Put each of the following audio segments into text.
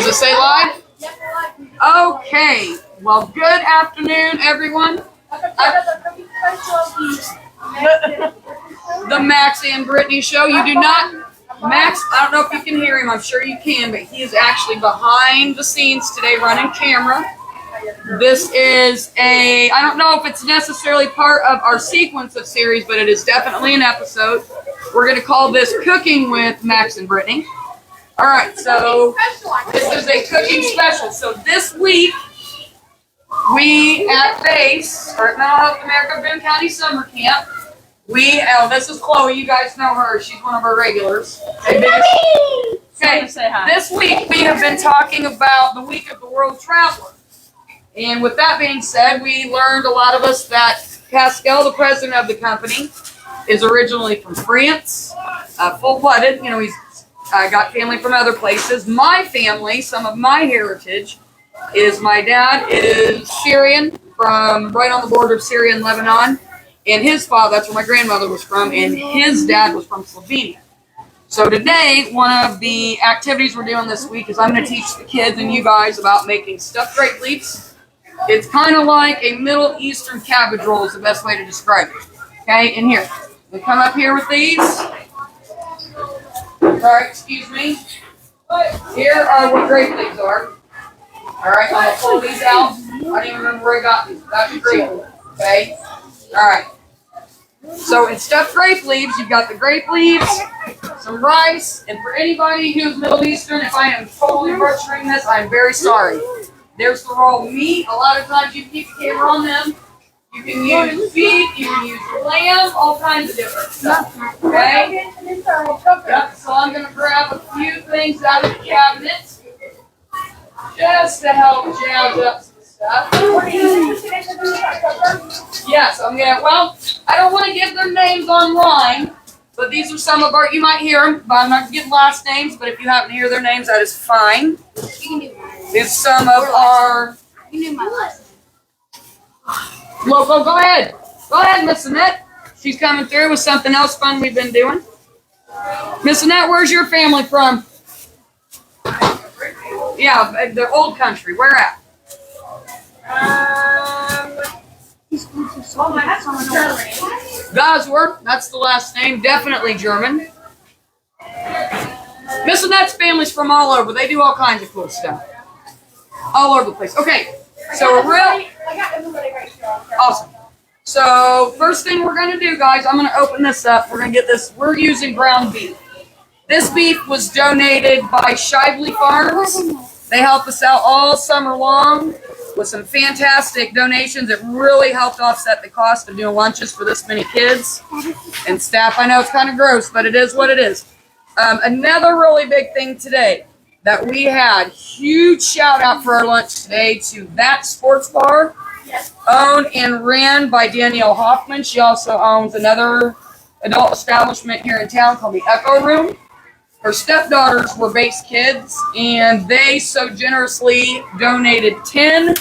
it say live? Okay. Well, good afternoon, everyone. The Max and Brittany show. You do not, Max, I don't know if you can hear him. I'm sure you can, but he is actually behind the scenes today running camera. This is I don't know if it's necessarily part of our sequence of series, but it is definitely an episode. We're going to call this Cooking with Max and Brittany. All right, so this is a cooking special. So this week, we at BASE, or at Mental Health America Boone County Summer Camp, this is Chloe. You guys know her. She's one of our regulars. Okay, this week we have been talking about the Week of the World Traveler. And with that being said, we learned, a lot of us, that Pascal, the president of the company, is originally from France, full-blooded. You know, he's got family from other places. My family, some of my heritage, is my dad is Syrian, from right on the border of Syria and Lebanon. And his father, that's where my grandmother was from, and his dad was from Slovenia. So today, one of the activities we're doing this week is I'm going to teach the kids and you guys about making stuffed grape leaves. It's kind of like a Middle Eastern cabbage roll is the best way to describe it. Okay, and here. We come up here with these. Alright, excuse me. Here are what grape leaves are. Alright, I'm going to pull these out. I don't even remember where I got these. That's a grape leaf. Okay? Alright. So in stuffed grape leaves, you've got the grape leaves, some rice, and for anybody who's Middle Eastern, if I am totally butchering this, I'm very sorry. There's the raw meat. A lot of times you keep the camera on them. You can use beef, you can use lamb, all kinds of different stuff. Okay? Yep, so I'm going to grab a few things out of the cabinet just to help jazz up some stuff. Yes, I'm going to, well, I don't want to give their names online, but these are some of our, you might hear them, but I'm not going to give last names, but if you happen to hear their names, that is fine. It's some of our... You knew my last name. Logo, go ahead. Go ahead, Miss Annette. She's coming through with something else fun we've been doing. Miss Annette, where's your family from? Yeah, the old country. Where at? Gosworth. That's the last name. Definitely German. Miss Annette's family's from all over. They do all kinds of cool stuff. All over the place. Okay, so we're real awesome. So first thing we're going to do, guys, I'm going to open this up. We're going to get this. We're using ground beef. This beef was donated by Shively Farms. They help us out all summer long with some fantastic donations. It really helped offset the cost of doing lunches for this many kids and staff. I know it's kind of gross, but it is what it is. Another really big thing today that we had, huge shout out for our lunch today to That Sports Bar, owned and ran by Danielle Hoffman. She also owns another adult establishment here in town called the Echo Room. Her stepdaughters were BASE kids, and they so generously donated 10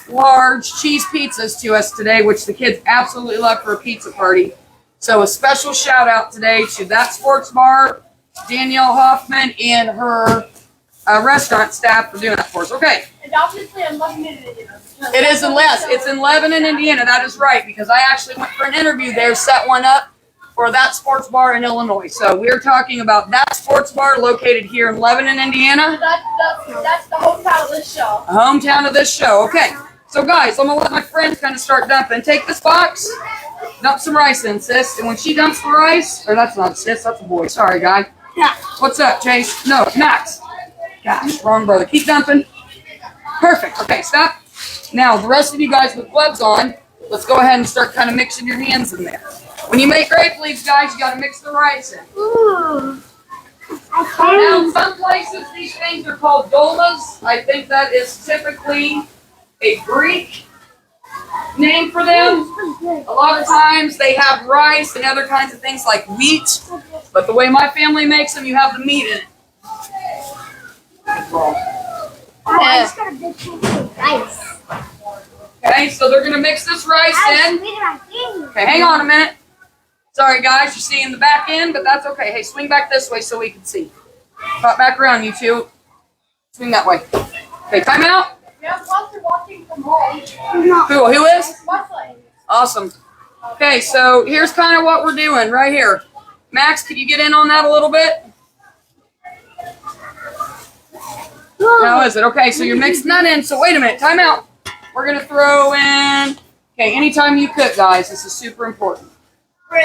large cheese pizzas to us today, which the kids absolutely love for a pizza party. So a special shout out today to That Sports Bar, Danielle Hoffman, and her restaurant staff for doing that for us. Okay. And obviously in Lebanon, Indiana. It is it's in Lebanon, Indiana. That is right, because I actually went for an interview there, set one up for That Sports Bar in Illinois. So we're talking about That Sports Bar located here in Lebanon, Indiana. That's the hometown of this show. Hometown of this show. Okay. So guys, I'm going to let my friends kind of start dumping. Take this box, dump some rice in, sis. And when she dumps the rice, or that's not sis, that's a boy. Sorry, guy. Yeah. What's up, Chase? No, Max. Gosh, wrong brother. Keep dumping. Perfect. Okay, stop. Now, the rest of you guys with gloves on, let's go ahead and start kind of mixing your hands in there. When you make grape leaves, guys, you got to mix the rice in. Ooh. Now, in some places, these things are called dolmas. I think that is typically a Greek name for them. A lot of times they have rice and other kinds of things like wheat, but the way my family makes them, you have the meat in it. I just got a big piece of rice. Okay, so they're going to mix this rice in. Okay, hang on a minute. Sorry, guys, you're seeing the back end, but that's okay. Hey, swing back this way so we can see. Pop back around, you two. Swing that way. Okay, time out. Yeah, while you're watching from home. Who is? Awesome. Okay, so here's kind of what we're doing right here. Max, could you get in on that a little bit? How is it? Okay, so you're mixing that in. So wait a minute, time out. We're going to throw in, okay, anytime you cook, guys, this is super important.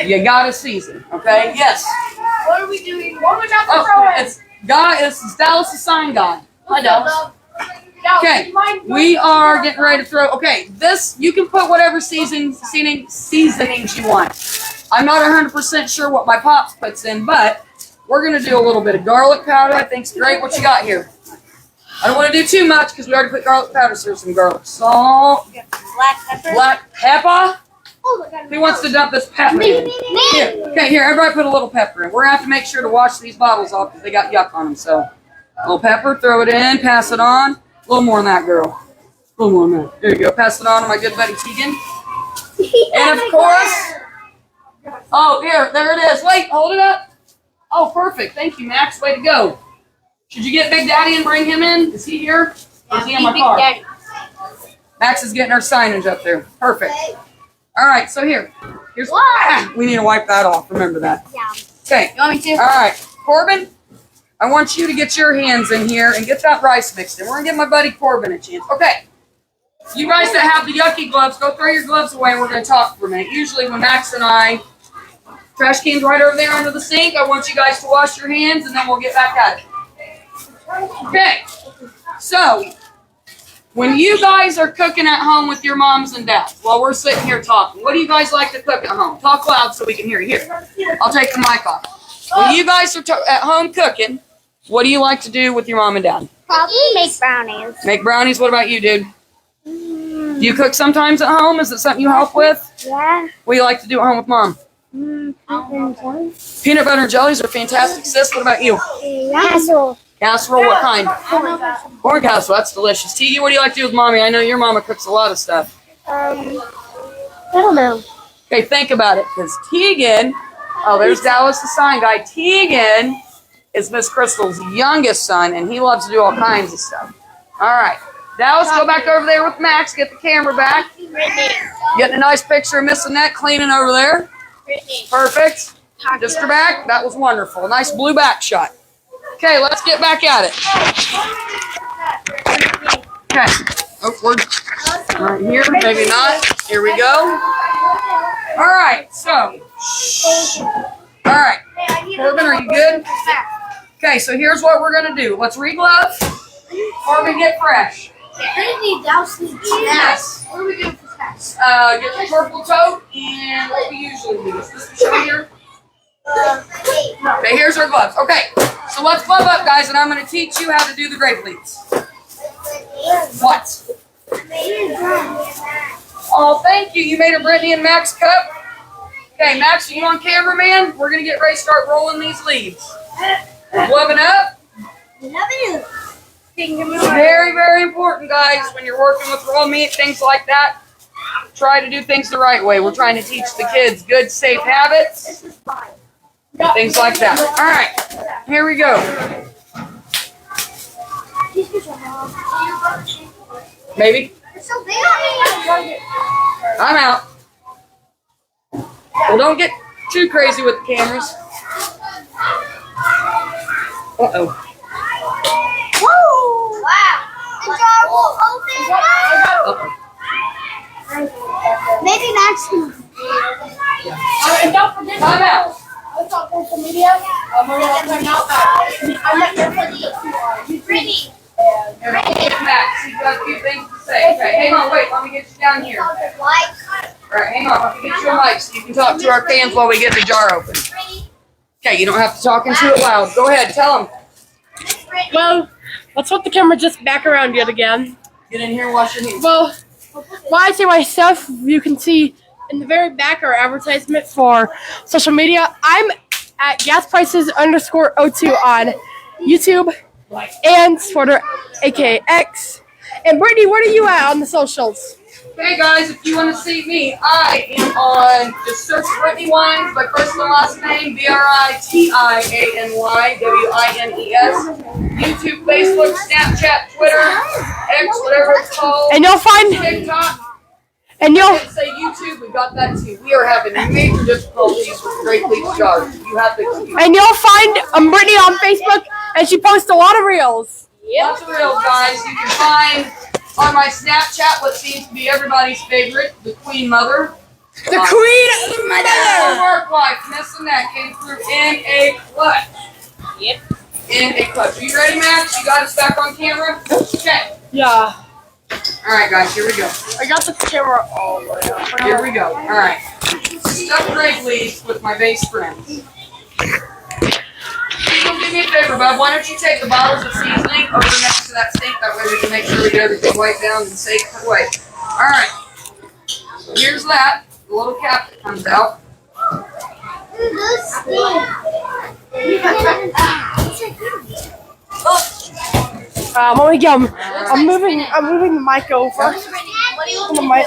You got to season, okay? Yes. What are we doing? What are we about to throw in? It's Dallas the sign guy. Hi, Dallas. Okay, we are getting ready to throw, okay, this, you can put whatever seasonings you want. I'm not 100% sure what my pops puts in, but we're going to do a little bit of garlic powder. I think's great. What you got here? I don't want to do too much because we already put garlic powder, so there's some garlic salt. Black pepper. Black pepper? Oh, look at Who wants to dump this pepper in? Here. Okay, here, everybody put a little pepper in. We're going to have to make sure to wash these bottles off because they got yuck on them. So, a little pepper, throw it in, pass it on. A little more than that, girl. A little more than that. There you go. Pass it on to my good buddy Tegan. And of course, oh, here, there it is. Wait, hold it up. Oh, perfect. Thank you, Max. Way to go. Should you get Big Daddy and bring him in? Is he here? Or is he in my car? Daddy. Max is getting our signage up there. Perfect. All right, so here's. We need to wipe that off. Remember that. Yeah. Okay. You want me to? All right, Corbin, I want you to get your hands in here and get that rice mixed in. We're going to give my buddy Corbin a chance. Okay. You guys that have the yucky gloves, go throw your gloves away and we're going to talk for a minute. Usually when Max and I, trash can's right over there under the sink. I want you guys to wash your hands and then we'll get back at it. Okay. So, when you guys are cooking at home with your moms and dads, while we're sitting here talking, what do you guys like to cook at home? Talk loud so we can hear you. Here, I'll take the mic off. When you guys are at home cooking, what do you like to do with your mom and dad? Probably make brownies. Make brownies. What about you, dude? Do you cook sometimes at home? Is it something you help with? Yeah. What do you like to do at home with mom? Peanut butter and jellies are fantastic, sis. What about you? Casserole. Casserole, what kind? Corn casserole, that's delicious. Tiki, what do you like to do with mommy? I know your mama cooks a lot of stuff. I don't know. Okay, think about it, because Tegan, oh, there's Dallas the sign guy. Tegan is Miss Crystal's youngest son, and he loves to do all kinds of stuff. All right. Dallas, go back over there with Max. Get the camera back. Getting a nice picture of Miss Annette cleaning over there. Perfect. Just her back. That was wonderful. Nice blue back shot. Okay, let's get back at it. Okay. Oh, we're right here. Maybe not. Here we go. All right. So. All right. Corbin, are you good? Okay, so here's what we're going to do. Let's re-glove. Corbin, get fresh. Yes. What are we doing for snacks? Get the purple tote and what we usually do. Is this the show here? Okay, here's our gloves. Okay, so let's glove up, guys, and I'm going to teach you how to do the grape leaves. What? Oh, thank you. You made a Brittany and Max cup. Okay, Max, are you on camera, man? We're going to get ready to start rolling these leaves. Gloving up. Very, very important, guys, when you're working with raw meat, things like that. Try to do things the right way. We're trying to teach the kids good, safe habits. Things like that. All right, here we go. Maybe. I'm out. Well, don't get too crazy with the cameras. Uh-oh. Wow. The jar will open. Maybe Max can. And don't forget, I'm out. What's on social media? I'm not here for the Brittany. Max, you've got a few things to say. Okay, hang on, wait, let me get you down here. All right, hang on, let me get you a mic so you can talk to our fans while we get the jar open. Okay, you don't have to talk into it loud. Go ahead, tell them. Well, let's flip the camera just back around yet again. Get in here and wash your hands. Well, while I say my stuff, you can see in the very back our advertisement for social media. I'm at gasprices_02 on YouTube and Twitter, aka X. And Brittany, where are you at on the socials? Hey guys, if you want to see me, I am on, just search Britiany Wines, my first and last name, BRITIANY, YouTube, Facebook, Snapchat, Twitter, X, whatever it's called. And you'll find TikTok. and I you'll didn't say YouTube, we got that too. We are having major difficulties with Grape Leaves jars. You have to excuse. and you'll find Brittany on Facebook, and she posts a lot of reels. Lots of reels, guys. You can find on my Snapchat what seems to be everybody's favorite, the Queen Mother. The Queen Mother. Work life, missing that came through in a clutch. Yep. In a clutch. Are you ready, Max? You got us back on camera? Okay. Yeah. Alright, guys, here we go. I got the camera all the way up. Here we go. Alright. Stuffed Grape Leaves with my base friends. Do me a favor, Bob. Why don't you take the bottles of seasoning over next to that sink? That way we can make sure we get everything wiped down and safe put away. Alright. So here's that. The little cap that comes out. I'm moving the mic over. On the mic.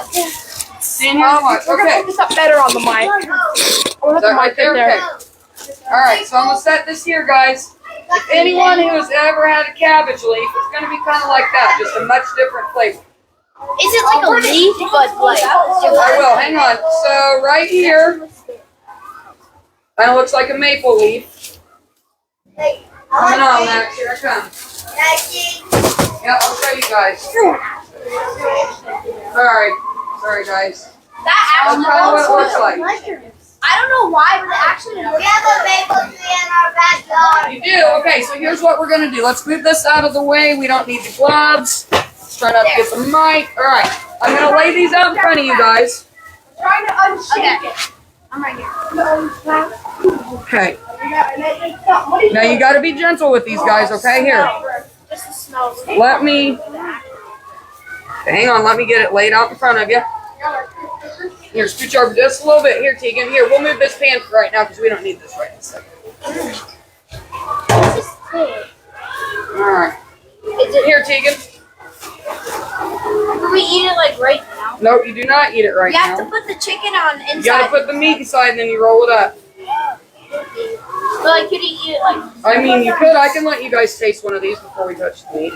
Stand here and watch. We're gonna Okay. put this up better on the mic. I want Is the that right mic there? in there. Okay. Alright, so I'm going to set this here, guys. If anyone who has ever had a cabbage leaf, it's going to be kind of like that, just a much different flavor. Is it like a leaf, but like? I will. Hang on. So right here, kind of looks like a maple leaf. Coming on, Max. Here I come. Yeah, I'll show you guys. Sorry, guys. That That's kind of what it looks like. I don't know why, but it actually looks. We have a maple tree in our backyard. You do? Okay, so here's what we're going to do. Let's move this out of the way. We don't need the gloves. Let's try not to get the mic. All right. I'm going to lay these out in front of you guys. Trying to unshake it. I'm right here. Okay. What do you Now you got to be gentle with these guys, okay? Here. Just the smell. Let me. Hang on. Let me get it laid out in front of you. Here, scooch over just a little bit. Here, Tegan. Here, we'll move this pan for right now because we don't need this right in a second. All right. Here, Tegan. Can we eat it like right now? No, you do not eat it right We have to now. put the chicken on inside. You got to put the meat inside and then you roll it up. But like, could you eat it like? I mean, you could. I can let you guys taste one of these before we touch the meat.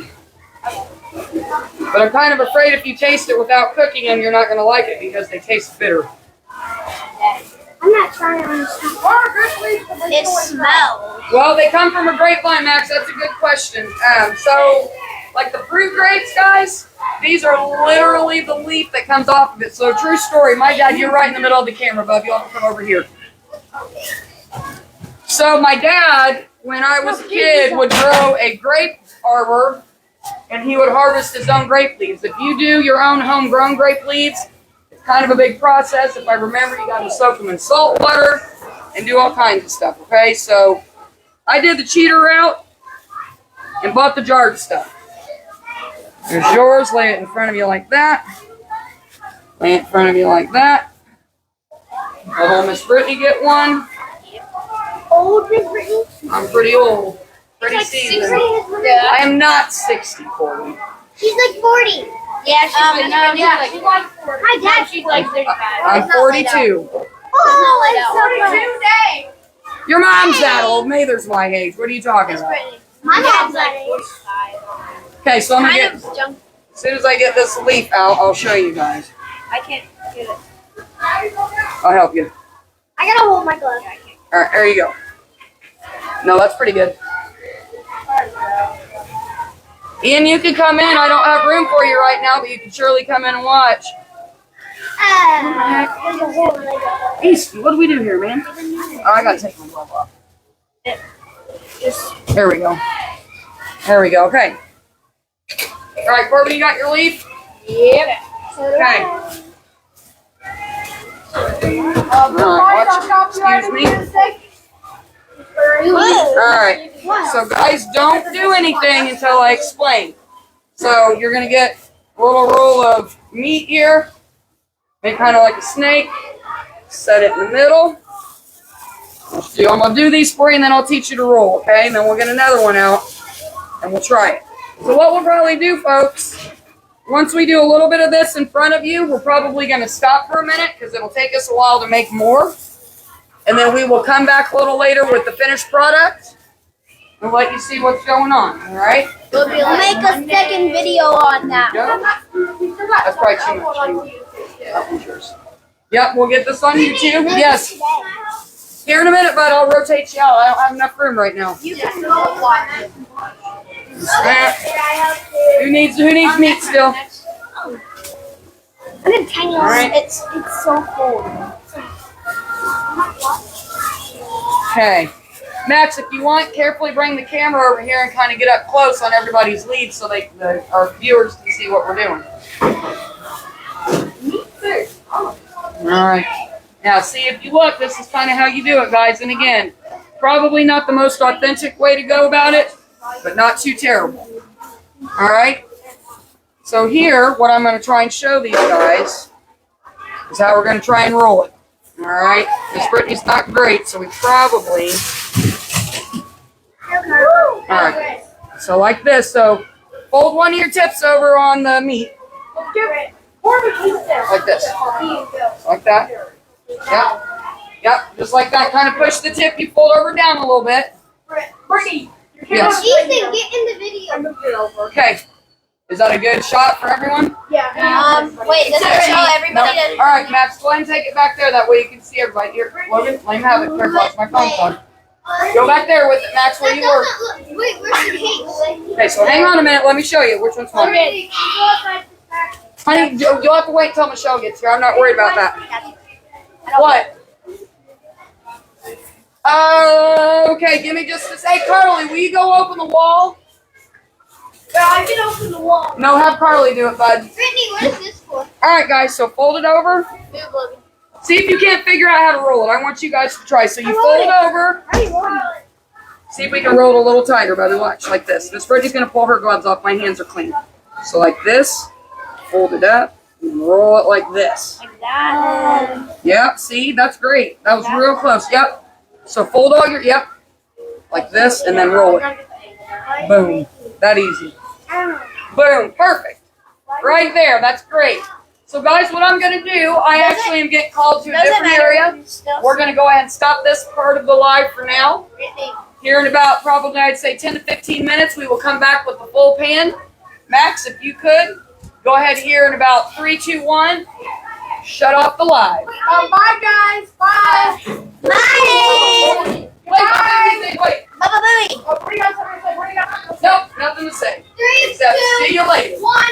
But I'm kind of afraid if you taste it without cooking them, you're not going to like it because they taste bitter. I'm not trying to understand. It smells. Well, they come from a grapevine, Max. That's a good question. So, like the fruit grapes, guys, these are literally the leaf that comes off of it. So, true story. My dad, you're right in the middle of the camera, bub. You'll have to come over here. So, my dad, when I was a kid, would grow a grape arbor, and he would harvest his own grape leaves. If you do your own homegrown grape leaves, it's kind of a big process. If I remember, you got to soak them in salt water and do all kinds of stuff, okay? So I did the cheater route and bought the jarred stuff. There's yours. Lay it in front of you like that. Lay it in front of you like that. I'll have Miss Brittany get one. Old Miss Brittany? I'm pretty old. Pretty Like seasoned. 60? I am not 60, Corey. She's like 40. Yeah, she's like 40. My dad, she's like 35. I'm 42. Oh, 42 days. Your mom's that old. Mather's my age. What are you talking about? My dad's like 45. Okay, so I'm gonna Kind get. of junk. As soon as I get this leaf out, I'll show you guys. I can't get it. I'll help you. I gotta hold my glove. All right, there you go. No, that's pretty good. Ian, you can come in. I don't have room for you right now, but you can surely come in and watch. East, what do we do here, man? Oh, I gotta take my glove off. There we go. There we go. Okay. All right, Corbin, you got your leaf? Yep. Okay. All right, watch. Excuse me. All right. So, guys, don't do anything until I explain. So, you're gonna get a little roll of meat here. Make kind of like a snake. Set it in the middle. So I'm gonna do these for you, and then I'll teach you to roll. Okay? And then we'll get another one out, and we'll try it. So what we'll probably do, folks, once we do a little bit of this in front of you, we're probably going to stop for a minute because it'll take us a while to make more. And then we will come back a little later with the finished product and let you see what's going on, all right? We'll make a second video on that. That's probably too much. That one's yours. Yep, we'll get this on YouTube. Yes. Here in a minute, bud. I'll rotate you out. I don't have enough room right now. You can watch it. Who needs meat still? I'm in tiny. Right. It's so cold. Okay. Max, if you want, carefully bring the camera over here and kind of get up close on everybody's lead so our viewers can see what we're doing. All right. Now, see, if you look, this is kind of how you do it, guys. And again, probably not the most authentic way to go about it, but not too terrible. All right. So here, what I'm going to try and show these guys is how we're going to try and roll it. All right. Miss Brittany's not great, so we probably... All right. So like this. So fold one of your tips over on the meat. Like this. Like that. Yep. Yep. Just like that. Kind of push the tip. You fold over down a little bit. Yes. Ethan, get in the video. Okay. Is that a good shot for everyone? Yeah. Wait, does it show everybody? No. All right, Max. Go ahead and take it back there. That way you can see everybody. Here, Logan, let him have it. Here, watch my phone call. Go back there with it, Max, where you were. Wait, where's the cake? Okay, so hang on a minute. Let me show you which one's mine. Honey, you'll have to wait until Michelle gets here. I'm not worried about that. What? Okay, give me just a sec. Hey, Carly, will you go open the wall? Yeah, I can open the wall. No, have Carly do it, bud. Brittany, what is this for? All right, guys, so fold it over. Move, Logan. See if you can't figure out how to roll it. I want you guys to try. So you fold it over. See if we can roll it a little tighter, buddy. Watch, like this. Miss Brittany's going to pull her gloves off. My hands are clean. So like this. Fold it up. And roll it like this. Like that. Yep, see? That's great. That was real close. Yep. So fold all your, yep. Like this, and then roll it. Boom. That easy. Boom. Perfect. Right there. That's great. So guys, what I'm going to do, I actually am getting called to a different area. We're going to go ahead and stop this part of the live for now. Here in about probably, I'd say 10 to 15 minutes, we will come back with the full pan. Max, if you could, go ahead here in about 3, 2, 1. Shut off the live. Bye, guys. Bye. Bye. Wait. Bye. What do you guys have to say? Nope, nothing to say. 3, Except 2, see you later. 1.